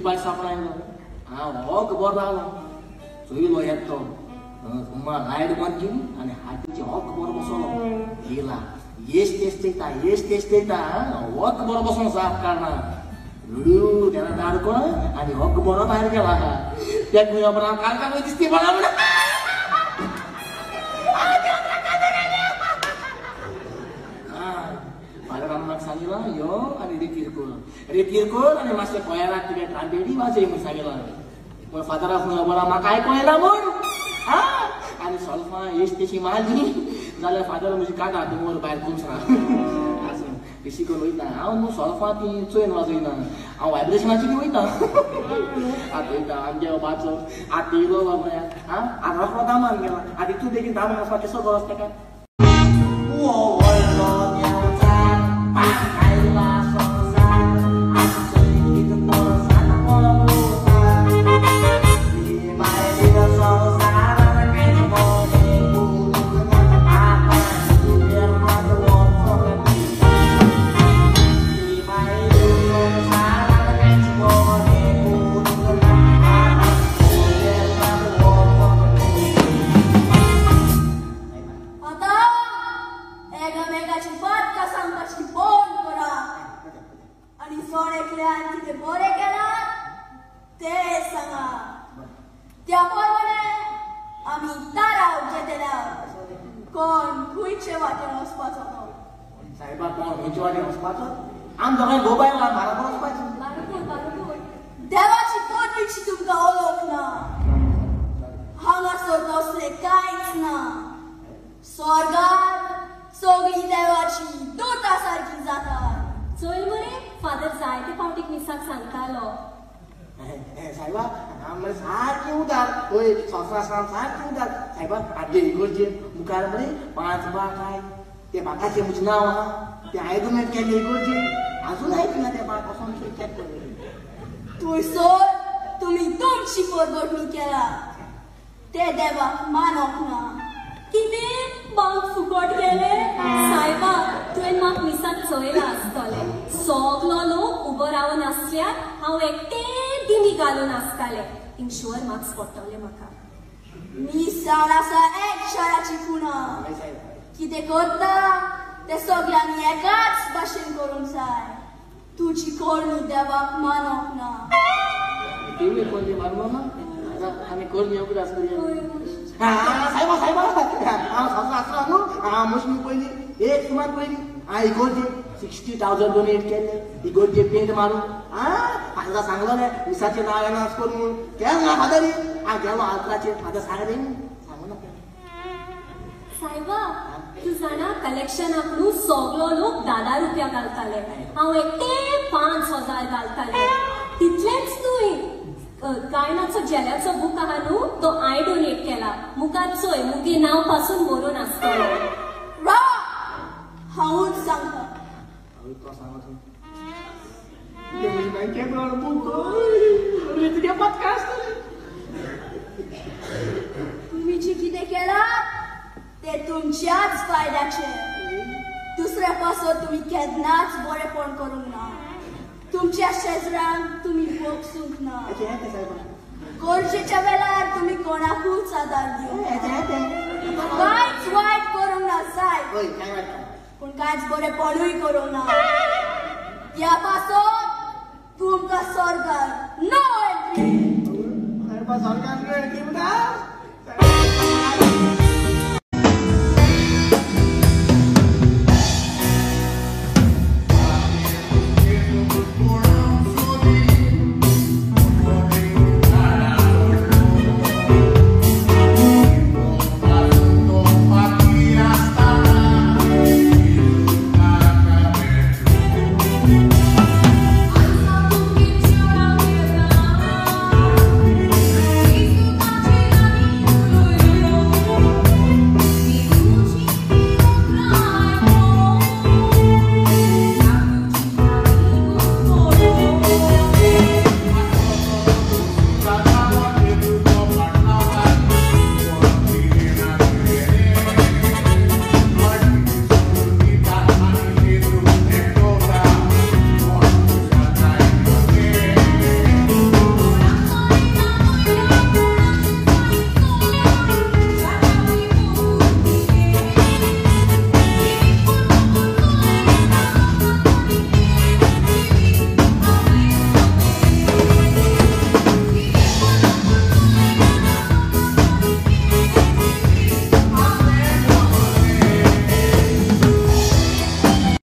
पाय सापडायला हो खबर राहिलो चोयलो येतो लाईट बंद केली आणि हातीची हॉक बरोबर बसवलो गेला येस तेच हॉक बरोबर बसून साफ करणार रुडू त्याला दाडको आणि हॉक बरोबर बाहेर गेला त्यात मी आपण काल काय दिसते मला सांगितलं यो आणि रिकिरकोल आणि मासे कोयाला तुझ्या ट्रांपेडी वाजे म्हणून सांगितलं पण फादर बरा म्हाका आयकोयला म्हण आणि सल्फा येस तेशी मारली जाल्यार फादर म्हणजे काका तुमवर भायर कुसरा असं ते शिकून वयता हांव न्हू सल्फा ती चोयन वाजयना हांव व्हायब्रेशनाची बी वयता आतां वयता आमच्या बाबाचो आतां येयलो बाबा आतां रस्तो दामान गेला आतां तूं बेगीन दामान वचपाक कसो बस ताका आम दोगांय मोबायल मारा देवाची पोटलीची तुमकां ओळख ना हांगासर तसलें कांयच ना स्वर्गात सगळी देवाची दोता सारकी जातात चल मरे फादर जायते फावटीक मिसाक सांगतालो सायबा आमले सारकी उदार ओय संस्कार सारकी उदार सायबा आगे इगोरचे मुखार मरे 5 बाकाय ते बाकाचे म्हजें नांव आहा ते आयदोमेट केले इगोरचे अजून ऐकलं त्या बापासून चेक थंयसर तुमी तुमची परगटणी केला ते देवाक मानोक ना कितें बांक फुकट गेले सायबा तुवें म्हाका मिसाक चयला आसतलें सगलो लोक उबो रावन आसल्यार हांव एकटें दिमी घालून आसतालें इंश्योर मार्क्स पडटले म्हाका मिसाल आसा एक शाराची खुणा कितें करता ते सगळ्यांनी एकाच भाशेन करूंक जाय तुजी कोणी देवाक मानोक ना तुम्ही कोणी मानलो ना आम्ही कोणी एवढं असतो सायबा हांव सासू आसलो न्हू हांव मशीन पयली एक सुमार पयली हांव इगोरचे 60,000 डोनेट केले इगोरचे पेंट मारून फादर सांगलोले मिसाचें नांव एनाउन्स कर म्हणून केलें ना फादर हांव गेलो आल्त्राचेर फादर सांगले सांगू ना सायबा तू जाणा कलेक्शनाक न्हू सगलो लोक 10 रुपया घालताले हांव एकटे 5,000 घालताले तितलेंच न्हू गायनाचो जेल्याचो बूक आहा न्हू तो हांवें डोनेट केला मुखार चोय मुगे नांव पासून बरोवन आसतलो रा हांवूच सांगता तुम्ही जे कितें केला ते तुमच्याच फायद्याचे दुसऱ्या पासत तुम्ही केन्नाच बरेपण करूंक ना तुमच्या शेजरांक तुम्ही बोगसूंक ना गरजेच्या वेळार तुम्ही कोणाकूच आदार दिवंक कांयच वायट करूंक ना जाय पूण कांयच बरेपणूय करूंक ना ह्या पासत तुमकां स्वर्गार नो एंट्री स्वर्गार नो एंट्री म्हणटा